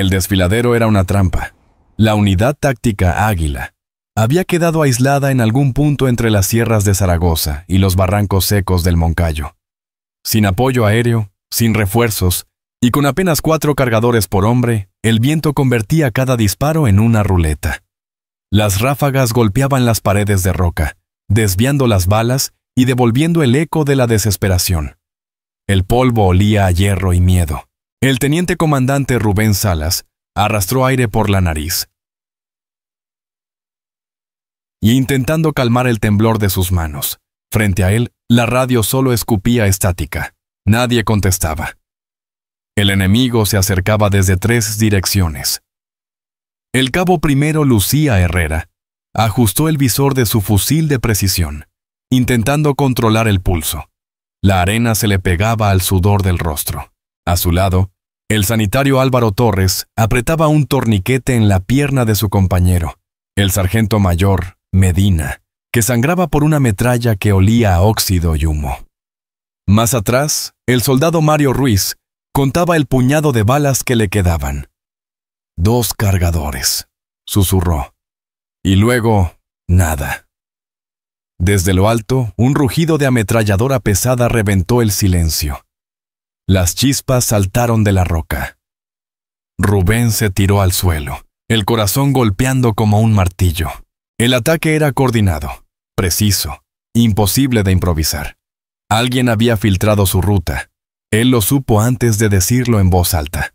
El desfiladero era una trampa. La unidad táctica Águila había quedado aislada en algún punto entre las sierras de Zaragoza y los barrancos secos del Moncayo. Sin apoyo aéreo, sin refuerzos, y con apenas 4 cargadores por hombre, el viento convertía cada disparo en una ruleta. Las ráfagas golpeaban las paredes de roca, desviando las balas y devolviendo el eco de la desesperación. El polvo olía a hierro y miedo. El teniente comandante Rubén Salas arrastró aire por la nariz. Y intentando calmar el temblor de sus manos, frente a él, la radio solo escupía estática. Nadie contestaba. El enemigo se acercaba desde 3 direcciones. El cabo primero Lucía Herrera ajustó el visor de su fusil de precisión, intentando controlar el pulso. La arena se le pegaba al sudor del rostro. A su lado, el sanitario Álvaro Torres apretaba un torniquete en la pierna de su compañero, el sargento mayor Medina, que sangraba por una metralla que olía a óxido y humo. Más atrás, el soldado Mario Ruiz contaba el puñado de balas que le quedaban. 2 cargadores, susurró. Y luego, nada. Desde lo alto, un rugido de ametralladora pesada reventó el silencio. Las chispas saltaron de la roca. Rubén se tiró al suelo, el corazón golpeando como un martillo. El ataque era coordinado, preciso, imposible de improvisar. Alguien había filtrado su ruta. Él lo supo antes de decirlo en voz alta.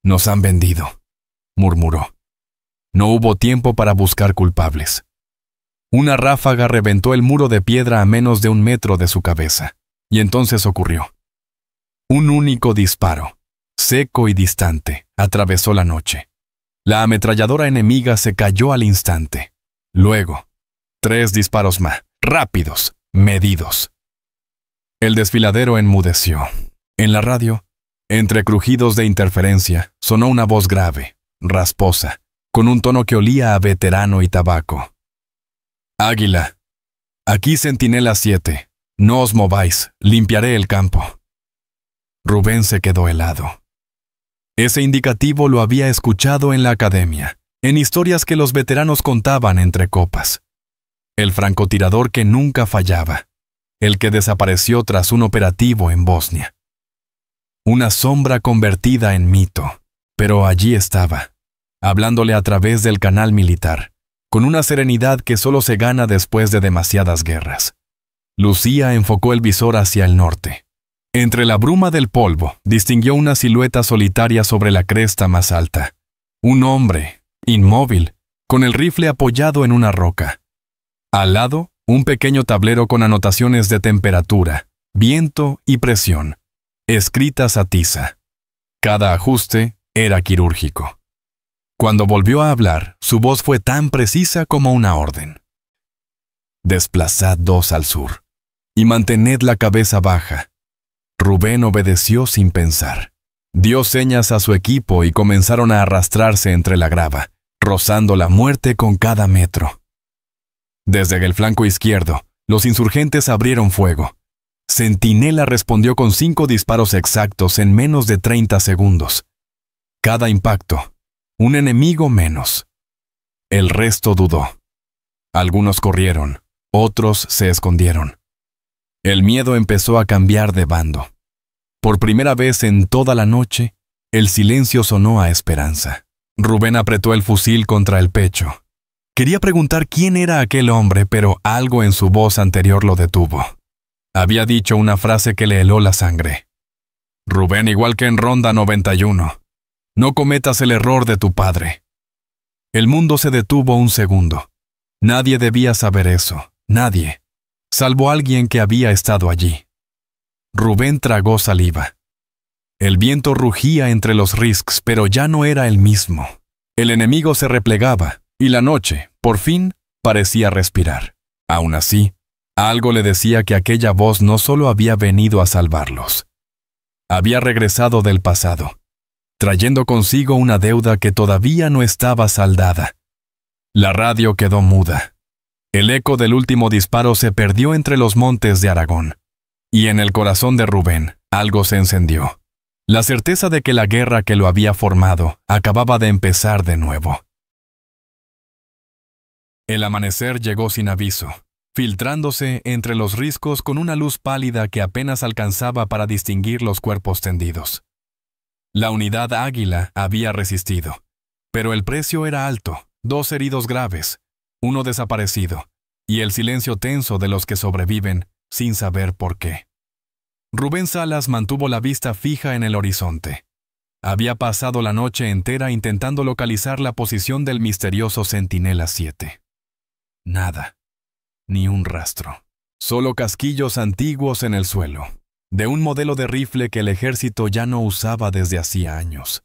«Nos han vendido», murmuró. No hubo tiempo para buscar culpables. Una ráfaga reventó el muro de piedra a menos de 1 metro de su cabeza, y entonces ocurrió. Un único disparo, seco y distante, atravesó la noche. La ametralladora enemiga se cayó al instante. Luego, 3 disparos más, rápidos, medidos. El desfiladero enmudeció. En la radio, entre crujidos de interferencia, sonó una voz grave, rasposa, con un tono que olía a veterano y tabaco. «Águila, aquí Centinela 7. No os mováis, limpiaré el campo». Rubén se quedó helado. Ese indicativo lo había escuchado en la academia, en historias que los veteranos contaban entre copas. El francotirador que nunca fallaba, el que desapareció tras un operativo en Bosnia. Una sombra convertida en mito, pero allí estaba, hablándole a través del canal militar, con una serenidad que solo se gana después de demasiadas guerras. Lucía enfocó el visor hacia el norte. Entre la bruma del polvo, distinguió una silueta solitaria sobre la cresta más alta. Un hombre, inmóvil, con el rifle apoyado en una roca. Al lado, un pequeño tablero con anotaciones de temperatura, viento y presión, escritas a tiza. Cada ajuste era quirúrgico. Cuando volvió a hablar, su voz fue tan precisa como una orden. «Desplazad 2 al sur, y mantened la cabeza baja». Rubén obedeció sin pensar. Dio señas a su equipo y comenzaron a arrastrarse entre la grava, rozando la muerte con cada metro. Desde el flanco izquierdo, los insurgentes abrieron fuego. Centinela respondió con 5 disparos exactos en menos de 30 segundos. Cada impacto, un enemigo menos. El resto dudó. Algunos corrieron, otros se escondieron. El miedo empezó a cambiar de bando. Por primera vez en toda la noche, el silencio sonó a esperanza. Rubén apretó el fusil contra el pecho. Quería preguntar quién era aquel hombre, pero algo en su voz anterior lo detuvo. Había dicho una frase que le heló la sangre. «Rubén, igual que en Ronda 91, no cometas el error de tu padre». El mundo se detuvo un segundo. Nadie debía saber eso, nadie, salvo alguien que había estado allí. Rubén tragó saliva. El viento rugía entre los riscs, pero ya no era el mismo. El enemigo se replegaba, y la noche, por fin, parecía respirar. Aún así, algo le decía que aquella voz no solo había venido a salvarlos. Había regresado del pasado, trayendo consigo una deuda que todavía no estaba saldada. La radio quedó muda. El eco del último disparo se perdió entre los montes de Aragón. Y en el corazón de Rubén, algo se encendió. La certeza de que la guerra que lo había formado acababa de empezar de nuevo. El amanecer llegó sin aviso, filtrándose entre los riscos con una luz pálida que apenas alcanzaba para distinguir los cuerpos tendidos. La unidad Águila había resistido, pero el precio era alto: 2 heridos graves, 1 desaparecido, y el silencio tenso de los que sobreviven sin saber por qué. Rubén Salas mantuvo la vista fija en el horizonte. Había pasado la noche entera intentando localizar la posición del misterioso Centinela 7. Nada. Ni un rastro. Solo casquillos antiguos en el suelo, de un modelo de rifle que el ejército ya no usaba desde hacía años.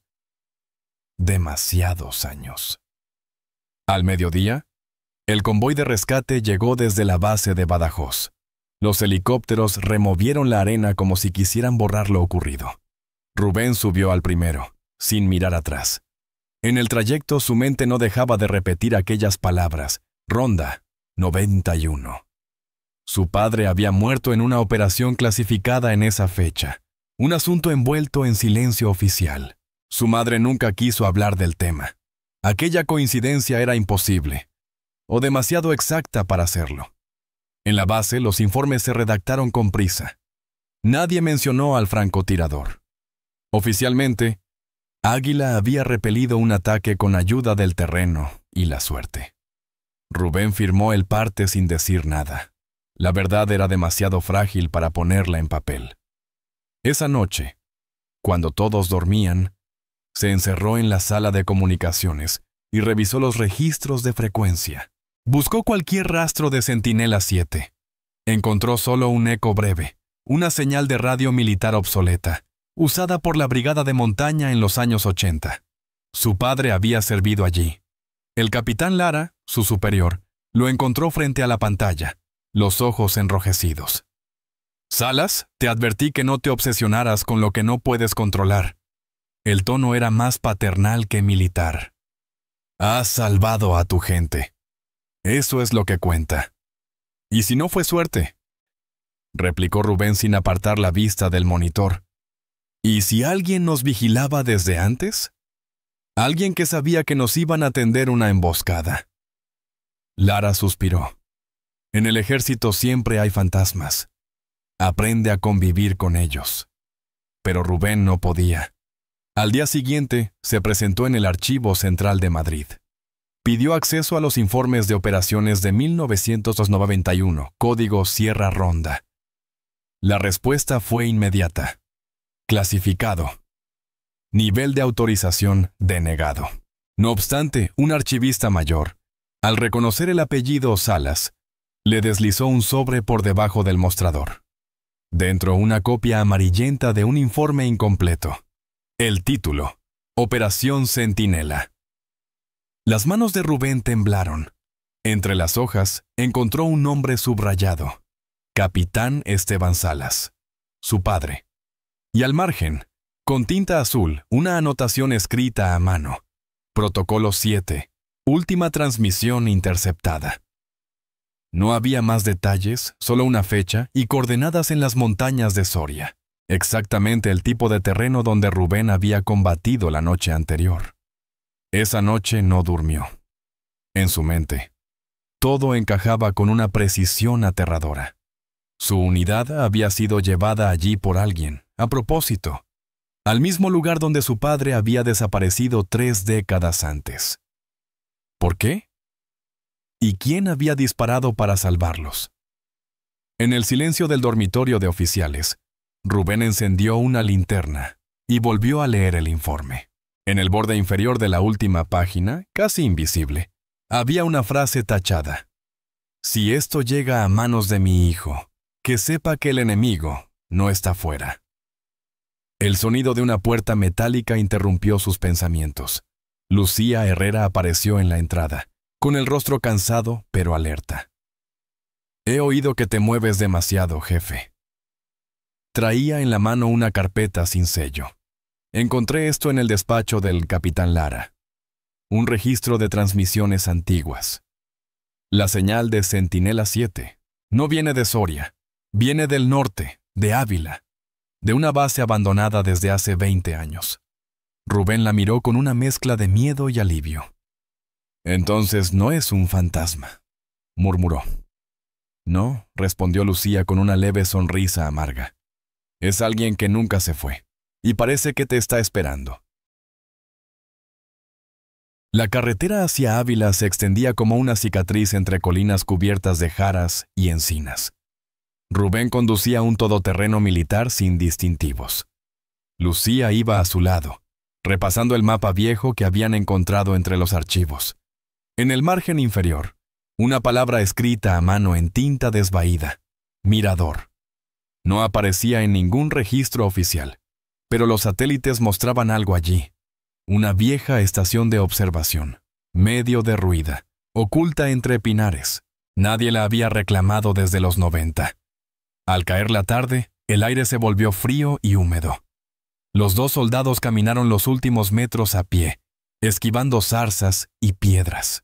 Demasiados años. Al mediodía, el convoy de rescate llegó desde la base de Badajoz. Los helicópteros removieron la arena como si quisieran borrar lo ocurrido. Rubén subió al primero, sin mirar atrás. En el trayecto su mente no dejaba de repetir aquellas palabras: Ronda 91. Su padre había muerto en una operación clasificada en esa fecha, un asunto envuelto en silencio oficial. Su madre nunca quiso hablar del tema. Aquella coincidencia era imposible, o demasiado exacta para hacerlo. En la base, los informes se redactaron con prisa. Nadie mencionó al francotirador. Oficialmente, Águila había repelido un ataque con ayuda del terreno y la suerte. Rubén firmó el parte sin decir nada. La verdad era demasiado frágil para ponerla en papel. Esa noche, cuando todos dormían, se encerró en la sala de comunicaciones y revisó los registros de frecuencia. Buscó cualquier rastro de Centinela 7. Encontró solo un eco breve, una señal de radio militar obsoleta, usada por la brigada de montaña en los años 80. Su padre había servido allí. El capitán Lara, su superior, lo encontró frente a la pantalla, los ojos enrojecidos. «Salas, te advertí que no te obsesionaras con lo que no puedes controlar». El tono era más paternal que militar. «Has salvado a tu gente. Eso es lo que cuenta. ¿Y si no fue suerte?», replicó Rubén sin apartar la vista del monitor. «¿Y si alguien nos vigilaba desde antes? Alguien que sabía que nos iban a tender una emboscada». Lara suspiró. «En el ejército siempre hay fantasmas. Aprende a convivir con ellos». Pero Rubén no podía. Al día siguiente, se presentó en el Archivo Central de Madrid. Pidió acceso a los informes de operaciones de 1991, código Sierra Ronda. La respuesta fue inmediata. Clasificado. Nivel de autorización denegado. No obstante, un archivista mayor, al reconocer el apellido Salas, le deslizó un sobre por debajo del mostrador. Dentro, una copia amarillenta de un informe incompleto. El título: Operación Centinela. Las manos de Rubén temblaron. Entre las hojas encontró un nombre subrayado: Capitán Esteban Salas, su padre. Y al margen, con tinta azul, una anotación escrita a mano: Protocolo 7, última transmisión interceptada. No había más detalles, solo una fecha y coordenadas en las montañas de Soria, exactamente el tipo de terreno donde Rubén había combatido la noche anterior. Esa noche no durmió. En su mente, todo encajaba con una precisión aterradora. Su unidad había sido llevada allí por alguien, a propósito, al mismo lugar donde su padre había desaparecido 3 décadas antes. ¿Por qué? ¿Y quién había disparado para salvarlos? En el silencio del dormitorio de oficiales, Rubén encendió una linterna y volvió a leer el informe. En el borde inferior de la última página, casi invisible, había una frase tachada: «Si esto llega a manos de mi hijo, que sepa que el enemigo no está fuera». El sonido de una puerta metálica interrumpió sus pensamientos. Lucía Herrera apareció en la entrada, con el rostro cansado pero alerta. «He oído que te mueves demasiado, jefe». Traía en la mano una carpeta sin sello. «Encontré esto en el despacho del capitán Lara. Un registro de transmisiones antiguas. La señal de Centinela 7 no viene de Soria, viene del norte, de Ávila. de una base abandonada desde hace 20 años. Rubén la miró con una mezcla de miedo y alivio. «Entonces no es un fantasma», murmuró. «No», respondió Lucía con una leve sonrisa amarga. «Es alguien que nunca se fue, y parece que te está esperando». La carretera hacia Ávila se extendía como una cicatriz entre colinas cubiertas de jaras y encinas. Rubén conducía un todoterreno militar sin distintivos. Lucía iba a su lado, repasando el mapa viejo que habían encontrado entre los archivos. En el margen inferior, una palabra escrita a mano en tinta desvaída: Mirador. No aparecía en ningún registro oficial, pero los satélites mostraban algo allí. Una vieja estación de observación, medio derruida, oculta entre pinares. Nadie la había reclamado desde los 90. Al caer la tarde, el aire se volvió frío y húmedo. Los dos soldados caminaron los últimos metros a pie, esquivando zarzas y piedras.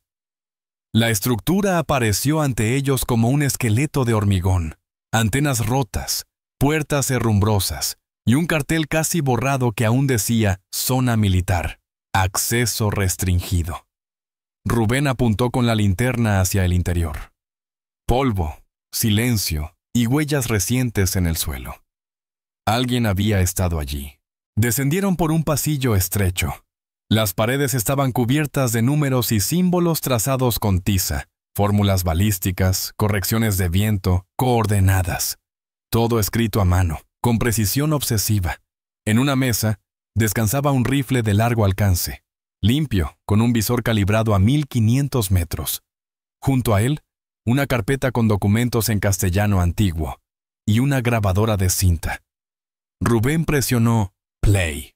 La estructura apareció ante ellos como un esqueleto de hormigón, antenas rotas, puertas herrumbrosas y un cartel casi borrado que aún decía «Zona militar, acceso restringido». Rubén apuntó con la linterna hacia el interior. Polvo, silencio y huellas recientes en el suelo. Alguien había estado allí. Descendieron por un pasillo estrecho. Las paredes estaban cubiertas de números y símbolos trazados con tiza, fórmulas balísticas, correcciones de viento, coordenadas. Todo escrito a mano, con precisión obsesiva. En una mesa descansaba un rifle de largo alcance, limpio, con un visor calibrado a 1500 metros. Junto a él, una carpeta con documentos en castellano antiguo y una grabadora de cinta. Rubén presionó play.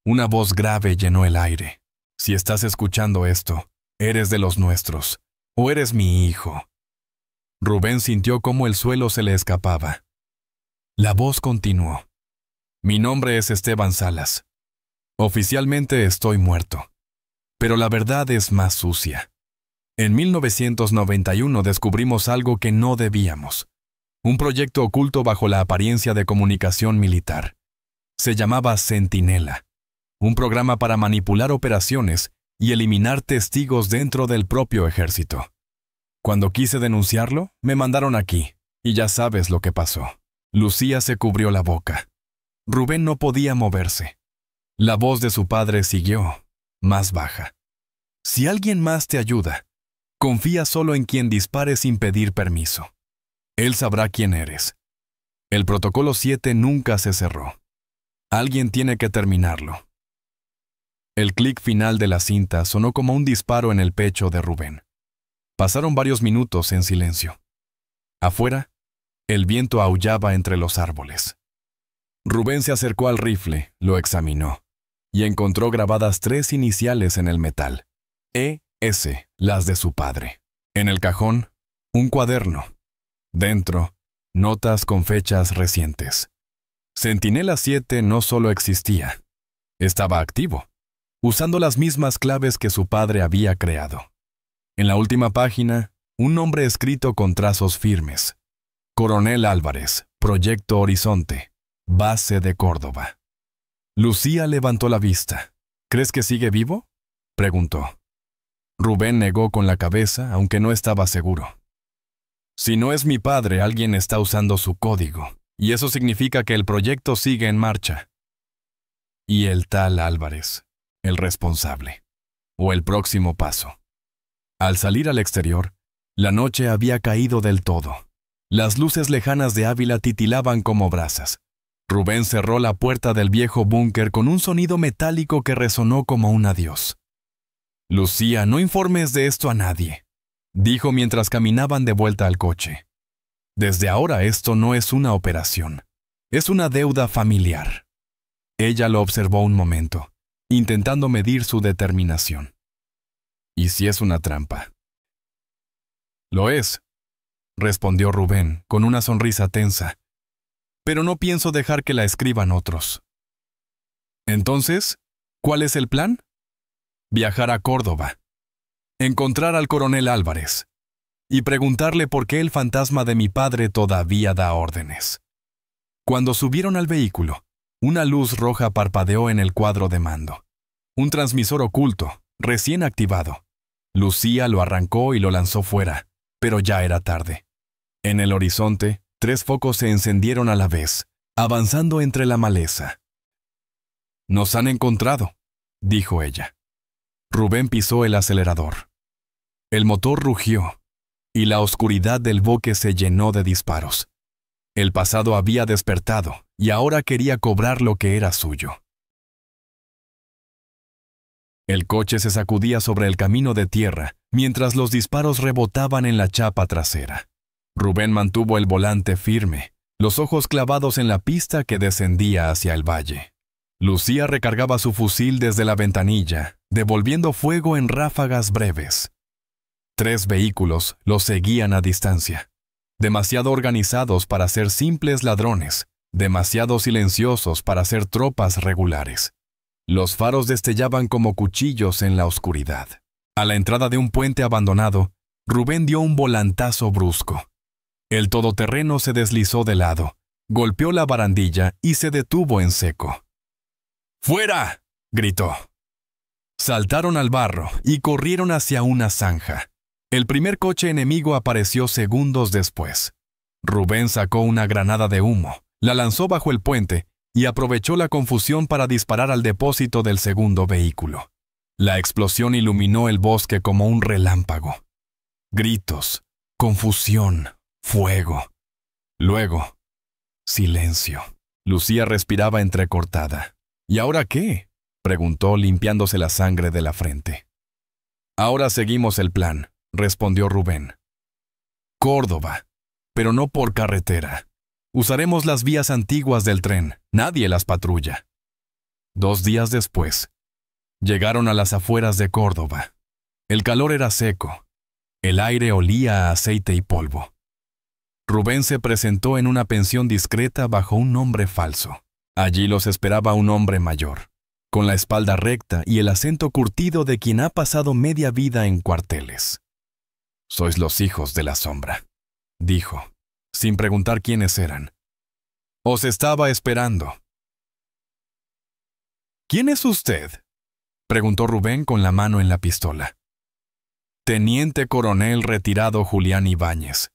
Una voz grave llenó el aire. «Si estás escuchando esto, eres de los nuestros, o eres mi hijo». Rubén sintió cómo el suelo se le escapaba. La voz continuó. «Mi nombre es Esteban Salas. Oficialmente estoy muerto, pero la verdad es más sucia. En 1991 descubrimos algo que no debíamos. Un proyecto oculto bajo la apariencia de comunicación militar. Se llamaba Centinela. Un programa para manipular operaciones y eliminar testigos dentro del propio ejército. Cuando quise denunciarlo, me mandaron aquí, y ya sabes lo que pasó». Lucía se cubrió la boca. Rubén no podía moverse. La voz de su padre siguió, más baja. «Si alguien más te ayuda, confía solo en quien dispare sin pedir permiso. Él sabrá quién eres. El protocolo 7 nunca se cerró. Alguien tiene que terminarlo». El clic final de la cinta sonó como un disparo en el pecho de Rubén. Pasaron varios minutos en silencio. Afuera, el viento aullaba entre los árboles. Rubén se acercó al rifle, lo examinó, y encontró grabadas 3 iniciales en el metal. E.S., las de su padre. En el cajón, un cuaderno. Dentro, notas con fechas recientes. Centinela 7 no solo existía, estaba activo, usando las mismas claves que su padre había creado. En la última página, un nombre escrito con trazos firmes. Coronel Álvarez, Proyecto Horizonte, Base de Córdoba. Lucía levantó la vista. «¿Crees que sigue vivo?», preguntó. Rubén negó con la cabeza, aunque no estaba seguro. «Si no es mi padre, alguien está usando su código, y eso significa que el proyecto sigue en marcha. Y el tal Álvarez, el responsable, o el próximo paso». Al salir al exterior, la noche había caído del todo. Las luces lejanas de Ávila titilaban como brasas. Rubén cerró la puerta del viejo búnker con un sonido metálico que resonó como un adiós. «Lucía, no informes de esto a nadie», dijo mientras caminaban de vuelta al coche. «Desde ahora esto no es una operación, es una deuda familiar». Ella lo observó un momento, intentando medir su determinación. «¿Y si es una trampa?». «Lo es», respondió Rubén con una sonrisa tensa. «Pero no pienso dejar que la escriban otros». «Entonces, ¿cuál es el plan?». «Viajar a Córdoba, encontrar al coronel Álvarez y preguntarle por qué el fantasma de mi padre todavía da órdenes». Cuando subieron al vehículo, una luz roja parpadeó en el cuadro de mando. Un transmisor oculto, recién activado. Lucía lo arrancó y lo lanzó fuera, pero ya era tarde. En el horizonte, 3 focos se encendieron a la vez, avanzando entre la maleza. «Nos han encontrado», dijo ella. Rubén pisó el acelerador. El motor rugió, y la oscuridad del bosque se llenó de disparos. El pasado había despertado, y ahora quería cobrar lo que era suyo. El coche se sacudía sobre el camino de tierra, mientras los disparos rebotaban en la chapa trasera. Rubén mantuvo el volante firme, los ojos clavados en la pista que descendía hacia el valle. Lucía recargaba su fusil desde la ventanilla, devolviendo fuego en ráfagas breves. 3 vehículos los seguían a distancia. Demasiado organizados para ser simples ladrones, demasiado silenciosos para ser tropas regulares. Los faros destellaban como cuchillos en la oscuridad. A la entrada de un puente abandonado, Rubén dio un volantazo brusco. El todoterreno se deslizó de lado, golpeó la barandilla y se detuvo en seco. ¡Fuera!, gritó. Saltaron al barro y corrieron hacia una zanja. El primer coche enemigo apareció segundos después. Rubén sacó una granada de humo, la lanzó bajo el puente y aprovechó la confusión para disparar al depósito del segundo vehículo. La explosión iluminó el bosque como un relámpago. Gritos, confusión, fuego. Luego, silencio. Lucía respiraba entrecortada. ¿Y ahora qué?, preguntó limpiándose la sangre de la frente. Ahora seguimos el plan, respondió Rubén. Córdoba, pero no por carretera. Usaremos las vías antiguas del tren, nadie las patrulla. 2 días después, llegaron a las afueras de Córdoba. El calor era seco. El aire olía a aceite y polvo. Rubén se presentó en una pensión discreta bajo un nombre falso. Allí los esperaba un hombre mayor, con la espalda recta y el acento curtido de quien ha pasado media vida en cuarteles. «Sois los hijos de la sombra», dijo, sin preguntar quiénes eran. «Os estaba esperando». «¿Quién es usted?», preguntó Rubén con la mano en la pistola. «Teniente coronel retirado Julián Ibáñez.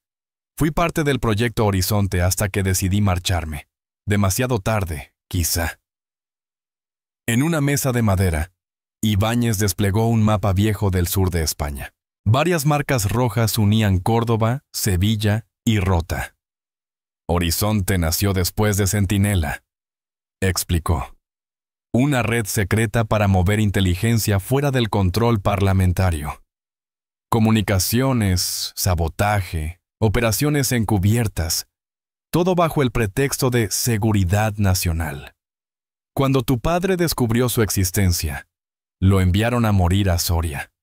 Fui parte del proyecto Horizonte hasta que decidí marcharme. Demasiado tarde, quizá». En una mesa de madera, Ibáñez desplegó un mapa viejo del sur de España. Varias marcas rojas unían Córdoba, Sevilla y Rota. «Horizonte nació después de Centinela», explicó. «Una red secreta para mover inteligencia fuera del control parlamentario. Comunicaciones, sabotaje, operaciones encubiertas, todo bajo el pretexto de seguridad nacional. Cuando tu padre descubrió su existencia, lo enviaron a morir a Soria».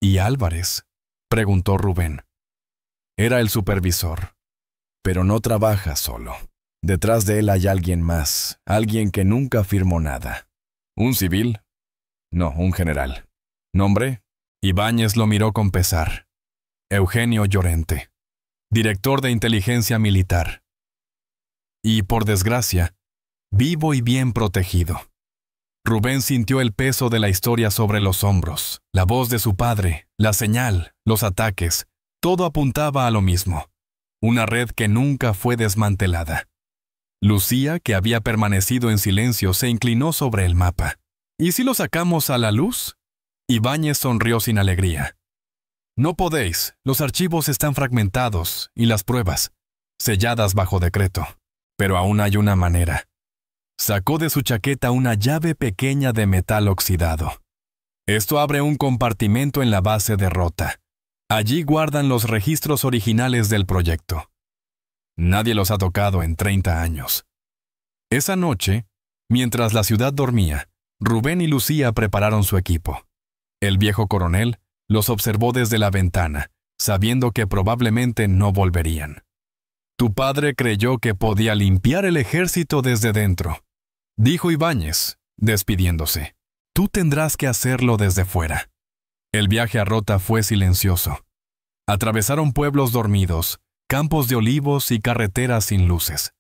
«¿Y Álvarez?», preguntó Rubén. «Era el supervisor, pero no trabaja solo. Detrás de él hay alguien más, alguien que nunca firmó nada». «¿Un civil?». «No, un general». «¿Nombre?». Ibáñez lo miró con pesar. «Eugenio Llorente, director de inteligencia militar. Y, por desgracia, vivo y bien protegido». Rubén sintió el peso de la historia sobre los hombros, la voz de su padre, la señal, los ataques, todo apuntaba a lo mismo. Una red que nunca fue desmantelada. Lucía, que había permanecido en silencio, se inclinó sobre el mapa. «¿Y si lo sacamos a la luz?». Ibáñez sonrió sin alegría. «No podéis, los archivos están fragmentados y las pruebas, selladas bajo decreto. Pero aún hay una manera». Sacó de su chaqueta una llave pequeña de metal oxidado. «Esto abre un compartimento en la base de Rota. Allí guardan los registros originales del proyecto. Nadie los ha tocado en 30 años». Esa noche, mientras la ciudad dormía, Rubén y Lucía prepararon su equipo. El viejo coronel los observó desde la ventana, sabiendo que probablemente no volverían. «Tu padre creyó que podía limpiar el ejército desde dentro», dijo Ibáñez, despidiéndose. «Tú tendrás que hacerlo desde fuera». El viaje a Rota fue silencioso. Atravesaron pueblos dormidos, campos de olivos y carreteras sin luces.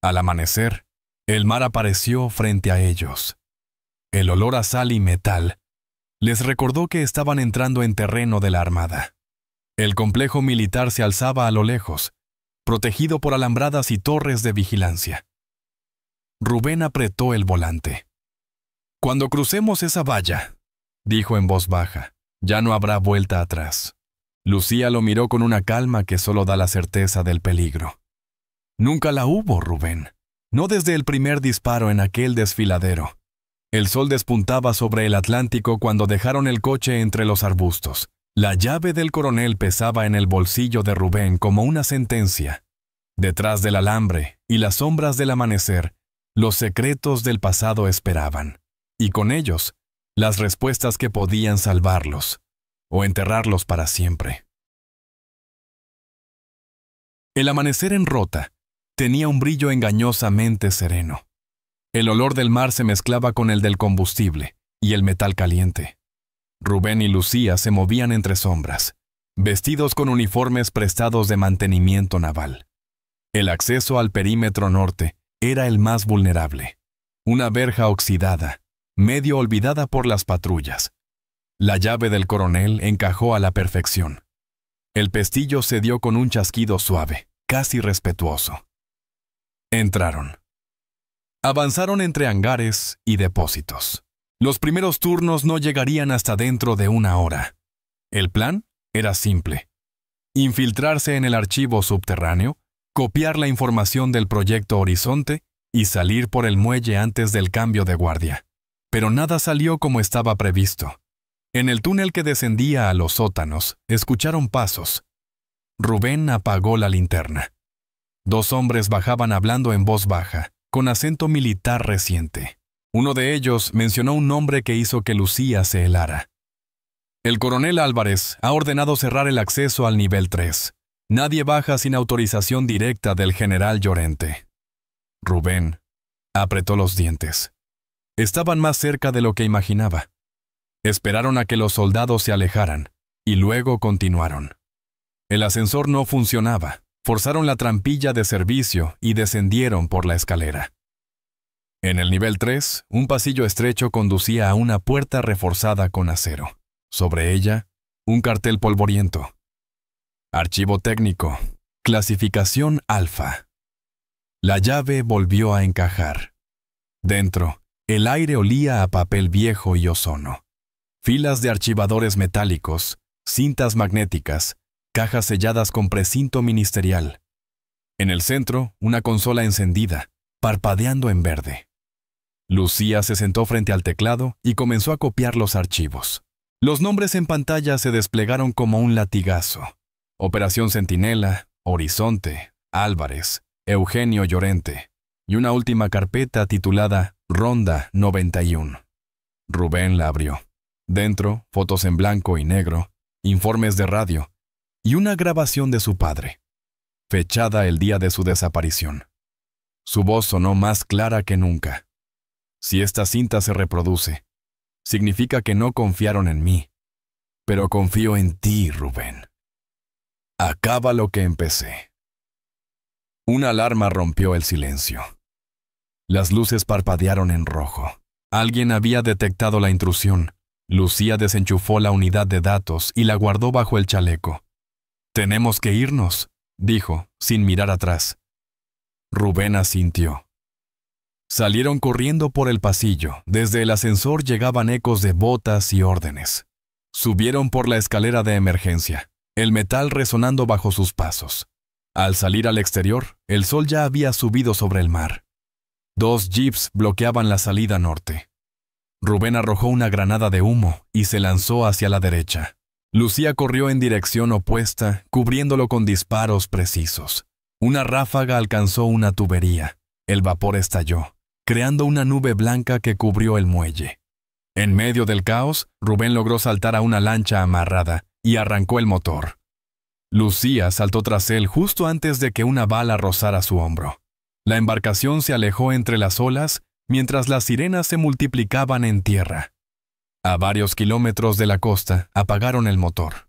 Al amanecer, el mar apareció frente a ellos. El olor a sal y metal les recordó que estaban entrando en terreno de la armada. El complejo militar se alzaba a lo lejos, protegido por alambradas y torres de vigilancia. Rubén apretó el volante. «Cuando crucemos esa valla», dijo en voz baja, «ya no habrá vuelta atrás». Lucía lo miró con una calma que solo da la certeza del peligro. Nunca la hubo, Rubén. No desde el primer disparo en aquel desfiladero. El sol despuntaba sobre el Atlántico cuando dejaron el coche entre los arbustos. La llave del coronel pesaba en el bolsillo de Rubén como una sentencia. Detrás del alambre y las sombras del amanecer, los secretos del pasado esperaban, y con ellos, las respuestas que podían salvarlos, o enterrarlos para siempre. El amanecer en Rota tenía un brillo engañosamente sereno. El olor del mar se mezclaba con el del combustible y el metal caliente. Rubén y Lucía se movían entre sombras, vestidos con uniformes prestados de mantenimiento naval. El acceso al perímetro norte era el más vulnerable. Una verja oxidada, medio olvidada por las patrullas. La llave del coronel encajó a la perfección. El pestillo se dio con un chasquido suave, casi respetuoso. Entraron. Avanzaron entre hangares y depósitos. Los primeros turnos no llegarían hasta dentro de una hora. El plan era simple: infiltrarse en el archivo subterráneo, copiar la información del proyecto Horizonte y salir por el muelle antes del cambio de guardia. Pero nada salió como estaba previsto. En el túnel que descendía a los sótanos, escucharon pasos. Rubén apagó la linterna. Dos hombres bajaban hablando en voz baja, con acento militar reciente. Uno de ellos mencionó un nombre que hizo que Lucía se helara. El coronel Álvarez ha ordenado cerrar el acceso al nivel 3. Nadie baja sin autorización directa del general Llorente. Rubén apretó los dientes. Estaban más cerca de lo que imaginaba. Esperaron a que los soldados se alejaran, y luego continuaron. El ascensor no funcionaba. Forzaron la trampilla de servicio y descendieron por la escalera. En el nivel 3, un pasillo estrecho conducía a una puerta reforzada con acero. Sobre ella, un cartel polvoriento. Archivo técnico. Clasificación alfa. La llave volvió a encajar. Dentro, el aire olía a papel viejo y ozono. Filas de archivadores metálicos, cintas magnéticas, cajas selladas con precinto ministerial. En el centro, una consola encendida, parpadeando en verde. Lucía se sentó frente al teclado y comenzó a copiar los archivos. Los nombres en pantalla se desplegaron como un latigazo. Operación Centinela, Horizonte, Álvarez, Eugenio Llorente, y una última carpeta titulada Ronda 91. Rubén la abrió. Dentro, fotos en blanco y negro, informes de radio, y una grabación de su padre, fechada el día de su desaparición. Su voz sonó más clara que nunca. Si esta cinta se reproduce, significa que no confiaron en mí, pero confío en ti, Rubén. Acaba lo que empecé. Una alarma rompió el silencio. Las luces parpadearon en rojo. Alguien había detectado la intrusión. Lucía desenchufó la unidad de datos y la guardó bajo el chaleco. «Tenemos que irnos», dijo, sin mirar atrás. Rubén asintió. Salieron corriendo por el pasillo. Desde el ascensor llegaban ecos de botas y órdenes. Subieron por la escalera de emergencia, el metal resonando bajo sus pasos. Al salir al exterior, el sol ya había subido sobre el mar. 2 jeeps bloqueaban la salida norte. Rubén arrojó una granada de humo y se lanzó hacia la derecha. Lucía corrió en dirección opuesta, cubriéndolo con disparos precisos. Una ráfaga alcanzó una tubería. El vapor estalló, creando una nube blanca que cubrió el muelle. En medio del caos, Rubén logró saltar a una lancha amarrada y arrancó el motor. Lucía saltó tras él justo antes de que una bala rozara su hombro. La embarcación se alejó entre las olas mientras las sirenas se multiplicaban en tierra. A varios kilómetros de la costa apagaron el motor.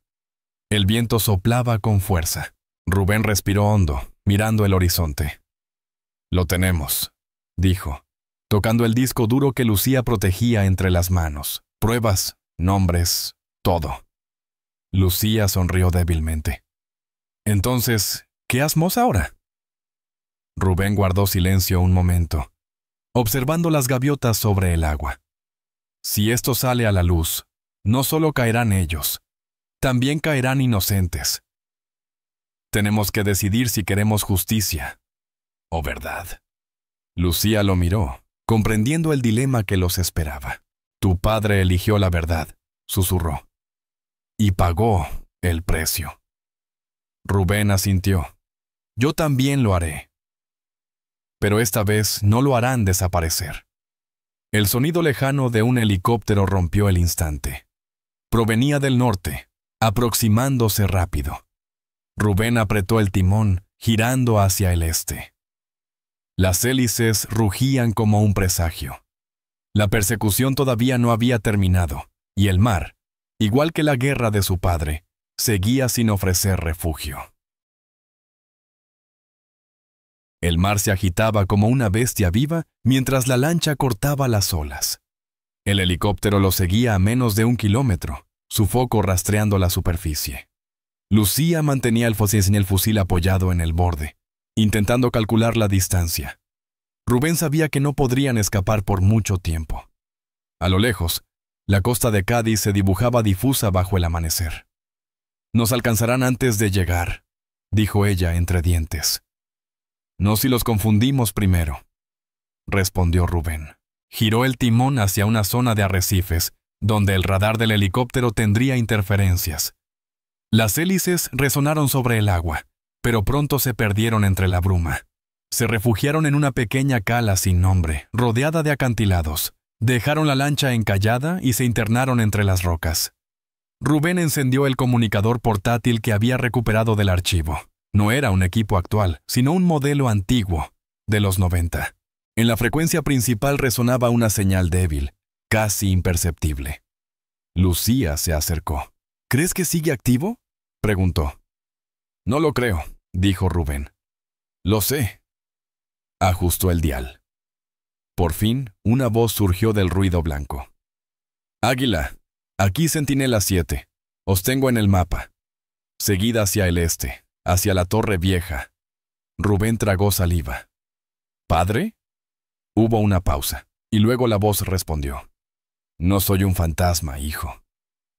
El viento soplaba con fuerza. Rubén respiró hondo, mirando el horizonte. Lo tenemos, dijo, tocando el disco duro que Lucía protegía entre las manos. Pruebas, nombres, todo. Lucía sonrió débilmente. Entonces, ¿qué hacemos ahora? Rubén guardó silencio un momento, observando las gaviotas sobre el agua. Si esto sale a la luz, no solo caerán ellos, también caerán inocentes. Tenemos que decidir si queremos justicia o verdad. Lucía lo miró, comprendiendo el dilema que los esperaba. Tu padre eligió la verdad, susurró. Y pagó el precio. Rubén asintió. Yo también lo haré. Pero esta vez no lo harán desaparecer. El sonido lejano de un helicóptero rompió el instante. Provenía del norte, aproximándose rápido. Rubén apretó el timón, girando hacia el este. Las hélices rugían como un presagio. La persecución todavía no había terminado, y el mar, igual que la guerra de su padre, seguía sin ofrecer refugio. El mar se agitaba como una bestia viva mientras la lancha cortaba las olas. El helicóptero lo seguía a menos de 1 kilómetro, su foco rastreando la superficie. Lucía mantenía el fusil apoyado en el borde, intentando calcular la distancia. Rubén sabía que no podrían escapar por mucho tiempo. A lo lejos, la costa de Cádiz se dibujaba difusa bajo el amanecer. «Nos alcanzarán antes de llegar», dijo ella entre dientes. «No si los confundimos primero», respondió Rubén. Giró el timón hacia una zona de arrecifes, donde el radar del helicóptero tendría interferencias. Las hélices resonaron sobre el agua, pero pronto se perdieron entre la bruma. Se refugiaron en una pequeña cala sin nombre, rodeada de acantilados. Dejaron la lancha encallada y se internaron entre las rocas. Rubén encendió el comunicador portátil que había recuperado del archivo. No era un equipo actual, sino un modelo antiguo, de los 90. En la frecuencia principal resonaba una señal débil, casi imperceptible. Lucía se acercó. «¿Crees que sigue activo?», preguntó. «No lo creo», dijo Rubén. «Lo sé». Ajustó el dial. Por fin, una voz surgió del ruido blanco. «Águila, aquí Centinela 7. Os tengo en el mapa. Seguid hacia el este, hacia la Torre Vieja». Rubén tragó saliva. «¿Padre?». Hubo una pausa, y luego la voz respondió. «No soy un fantasma, hijo.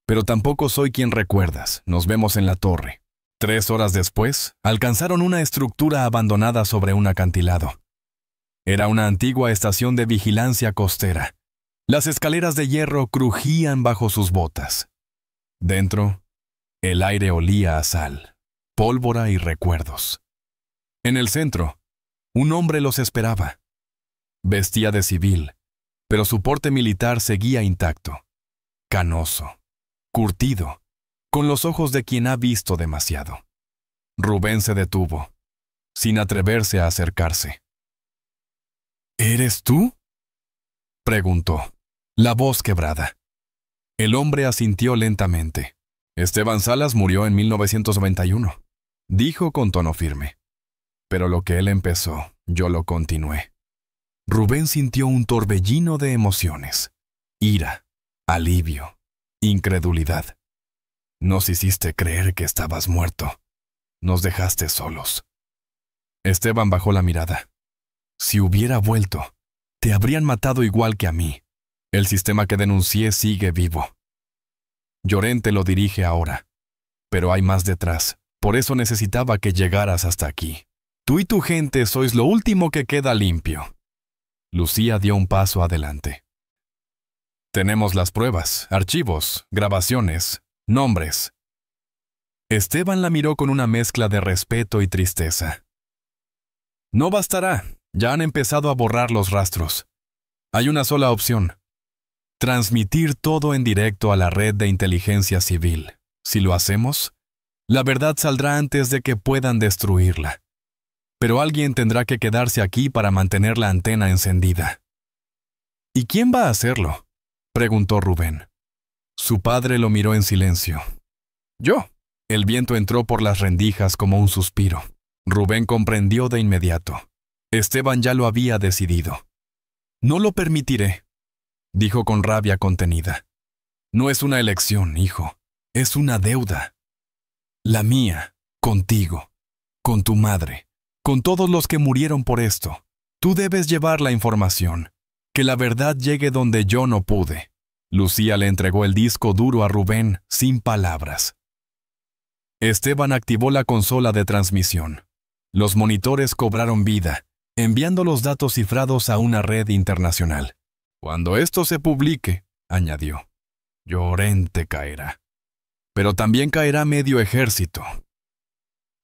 Pero tampoco soy quien recuerdas. Nos vemos en la torre». 3 horas después, alcanzaron una estructura abandonada sobre un acantilado. Era una antigua estación de vigilancia costera. Las escaleras de hierro crujían bajo sus botas. Dentro, el aire olía a sal, pólvora y recuerdos. En el centro, un hombre los esperaba. Vestía de civil, pero su porte militar seguía intacto. Canoso, curtido, con los ojos de quien ha visto demasiado. Rubén se detuvo, sin atreverse a acercarse. «¿Eres tú?», preguntó, la voz quebrada. El hombre asintió lentamente. «Esteban Salas murió en 1991», dijo con tono firme. «Pero lo que él empezó, yo lo continué». Rubén sintió un torbellino de emociones. Ira, alivio, incredulidad. «Nos hiciste creer que estabas muerto. Nos dejaste solos». Esteban bajó la mirada. «Si hubiera vuelto, te habrían matado igual que a mí. El sistema que denuncié sigue vivo. Llorente lo dirige ahora. Pero hay más detrás. Por eso necesitaba que llegaras hasta aquí. Tú y tu gente sois lo último que queda limpio». Lucía dio un paso adelante. «Tenemos las pruebas, archivos, grabaciones, nombres». Esteban la miró con una mezcla de respeto y tristeza. «No bastará. Ya han empezado a borrar los rastros. Hay una sola opción. Transmitir todo en directo a la red de inteligencia civil. Si lo hacemos, la verdad saldrá antes de que puedan destruirla. Pero alguien tendrá que quedarse aquí para mantener la antena encendida». «¿Y quién va a hacerlo?», preguntó Rubén. Su padre lo miró en silencio. «Yo». El viento entró por las rendijas como un suspiro. Rubén comprendió de inmediato. Esteban ya lo había decidido. «No lo permitiré», dijo con rabia contenida. «No es una elección, hijo, es una deuda. La mía, contigo, con tu madre, con todos los que murieron por esto. Tú debes llevar la información, que la verdad llegue donde yo no pude». Lucía le entregó el disco duro a Rubén sin palabras. Esteban activó la consola de transmisión. Los monitores cobraron vida, enviando los datos cifrados a una red internacional. «Cuando esto se publique», añadió, «Llorente caerá. Pero también caerá medio ejército».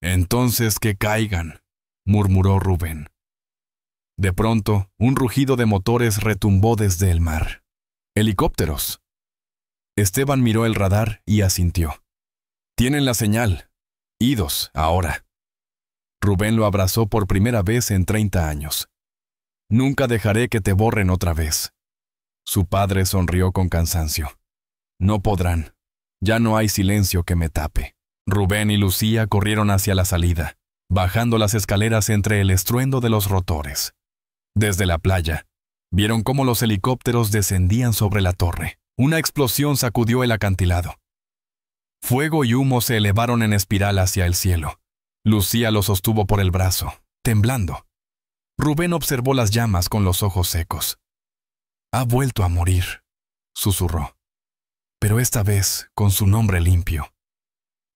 «Entonces que caigan», murmuró Rubén. De pronto, un rugido de motores retumbó desde el mar. «¡Helicópteros!». Esteban miró el radar y asintió. «Tienen la señal. Idos, ahora». Rubén lo abrazó por primera vez en 30 años. «Nunca dejaré que te borren otra vez». Su padre sonrió con cansancio. «No podrán. Ya no hay silencio que me tape». Rubén y Lucía corrieron hacia la salida, bajando las escaleras entre el estruendo de los rotores. Desde la playa, vieron cómo los helicópteros descendían sobre la torre. Una explosión sacudió el acantilado. Fuego y humo se elevaron en espiral hacia el cielo. Lucía lo sostuvo por el brazo, temblando. Rubén observó las llamas con los ojos secos. «Ha vuelto a morir», susurró. Pero esta vez con su nombre limpio.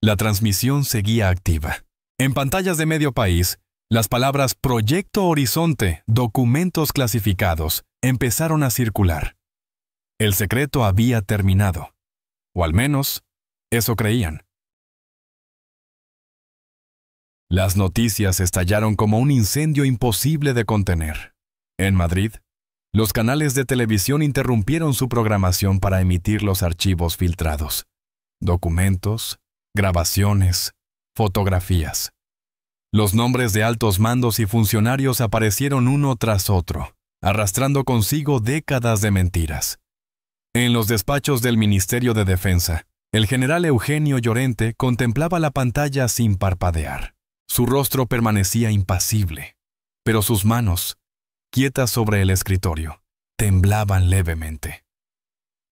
La transmisión seguía activa. En pantallas de medio país, las palabras Proyecto Horizonte, documentos clasificados, empezaron a circular. El secreto había terminado. O al menos, eso creían. Las noticias estallaron como un incendio imposible de contener. En Madrid, los canales de televisión interrumpieron su programación para emitir los archivos filtrados. Documentos, grabaciones, fotografías. Los nombres de altos mandos y funcionarios aparecieron uno tras otro, arrastrando consigo décadas de mentiras. En los despachos del Ministerio de Defensa, el general Eugenio Llorente contemplaba la pantalla sin parpadear. Su rostro permanecía impasible, pero sus manos, quietas sobre el escritorio, temblaban levemente.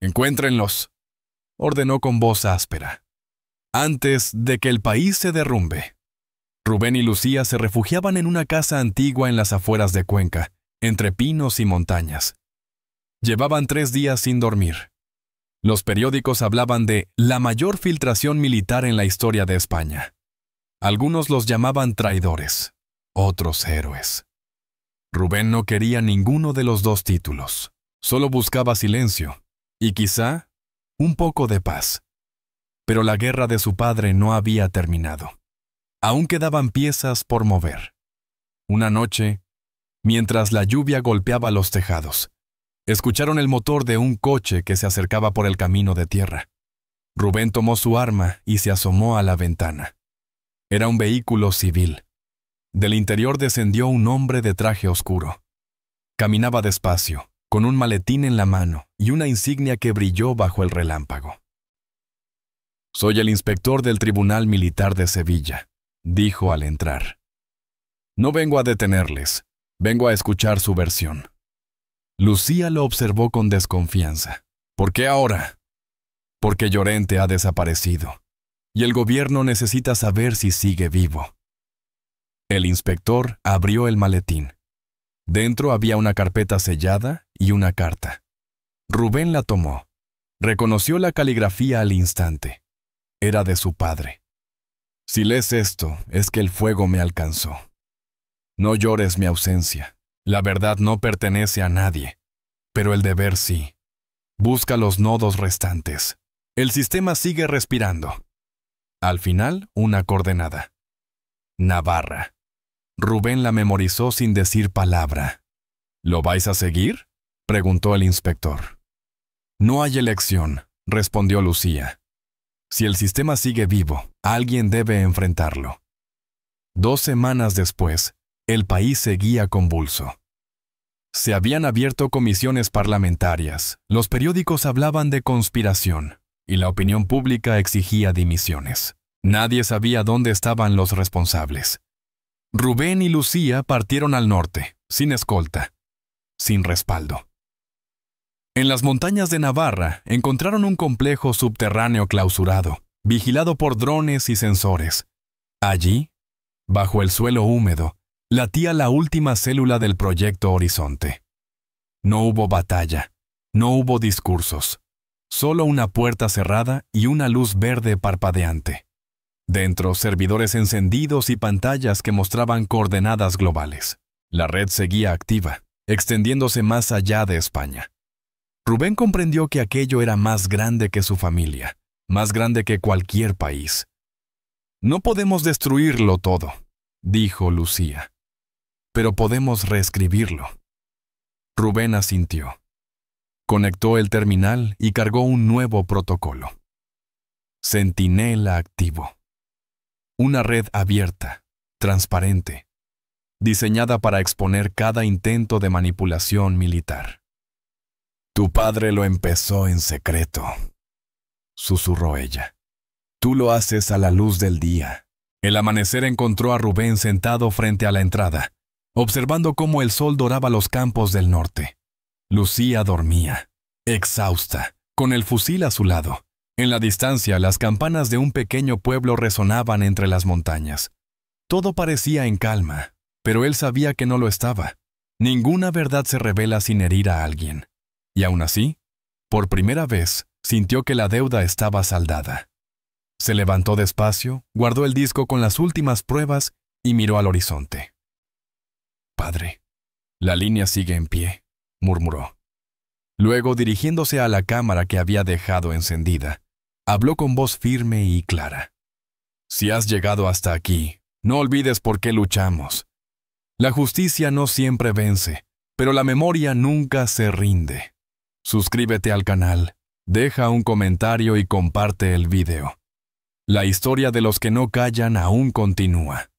«Encuéntrenlos», ordenó con voz áspera, «antes de que el país se derrumbe». Rubén y Lucía se refugiaban en una casa antigua en las afueras de Cuenca, entre pinos y montañas. Llevaban 3 días sin dormir. Los periódicos hablaban de la mayor filtración militar en la historia de España. Algunos los llamaban traidores, otros héroes. Rubén no quería ninguno de los dos títulos. Solo buscaba silencio y quizá un poco de paz. Pero la guerra de su padre no había terminado. Aún quedaban piezas por mover. Una noche, mientras la lluvia golpeaba los tejados, escucharon el motor de un coche que se acercaba por el camino de tierra. Rubén tomó su arma y se asomó a la ventana. Era un vehículo civil. Del interior descendió un hombre de traje oscuro. Caminaba despacio, con un maletín en la mano y una insignia que brilló bajo el relámpago. «Soy el inspector del Tribunal Militar de Sevilla», dijo al entrar. «No vengo a detenerles, vengo a escuchar su versión». Lucía lo observó con desconfianza. «¿Por qué ahora?» «Porque Llorente ha desaparecido, y el gobierno necesita saber si sigue vivo». El inspector abrió el maletín. Dentro había una carpeta sellada y una carta. Rubén la tomó. Reconoció la caligrafía al instante. Era de su padre. «Si lees esto, es que el fuego me alcanzó. No llores mi ausencia. La verdad no pertenece a nadie, pero el deber sí. Busca los nodos restantes. El sistema sigue respirando». Al final, una coordenada. Navarra. Rubén la memorizó sin decir palabra. «¿Lo vais a seguir?», preguntó el inspector. «No hay elección», respondió Lucía. «Si el sistema sigue vivo, alguien debe enfrentarlo». 2 semanas después, el país seguía convulso. Se habían abierto comisiones parlamentarias, los periódicos hablaban de conspiración, y la opinión pública exigía dimisiones. Nadie sabía dónde estaban los responsables. Rubén y Lucía partieron al norte, sin escolta, sin respaldo. En las montañas de Navarra encontraron un complejo subterráneo clausurado, vigilado por drones y sensores. Allí, bajo el suelo húmedo, latía la última célula del proyecto Horizonte. No hubo batalla, no hubo discursos, solo una puerta cerrada y una luz verde parpadeante. Dentro, servidores encendidos y pantallas que mostraban coordenadas globales. La red seguía activa, extendiéndose más allá de España. Rubén comprendió que aquello era más grande que su familia, más grande que cualquier país. No podemos destruirlo todo, dijo Lucía, pero podemos reescribirlo. Rubén asintió. Conectó el terminal y cargó un nuevo protocolo. Centinela activo. Una red abierta, transparente, diseñada para exponer cada intento de manipulación militar. Tu padre lo empezó en secreto, susurró ella. Tú lo haces a la luz del día. El amanecer encontró a Rubén sentado frente a la entrada, observando cómo el sol doraba los campos del norte. Lucía dormía, exhausta, con el fusil a su lado. En la distancia, las campanas de un pequeño pueblo resonaban entre las montañas. Todo parecía en calma, pero él sabía que no lo estaba. Ninguna verdad se revela sin herir a alguien. Y aún así, por primera vez, sintió que la deuda estaba saldada. Se levantó despacio, guardó el disco con las últimas pruebas y miró al horizonte. Padre, la línea sigue en pie, murmuró. Luego, dirigiéndose a la cámara que había dejado encendida, habló con voz firme y clara. Si has llegado hasta aquí, no olvides por qué luchamos. La justicia no siempre vence, pero la memoria nunca se rinde. Suscríbete al canal, deja un comentario y comparte el video. La historia de los que no callan aún continúa.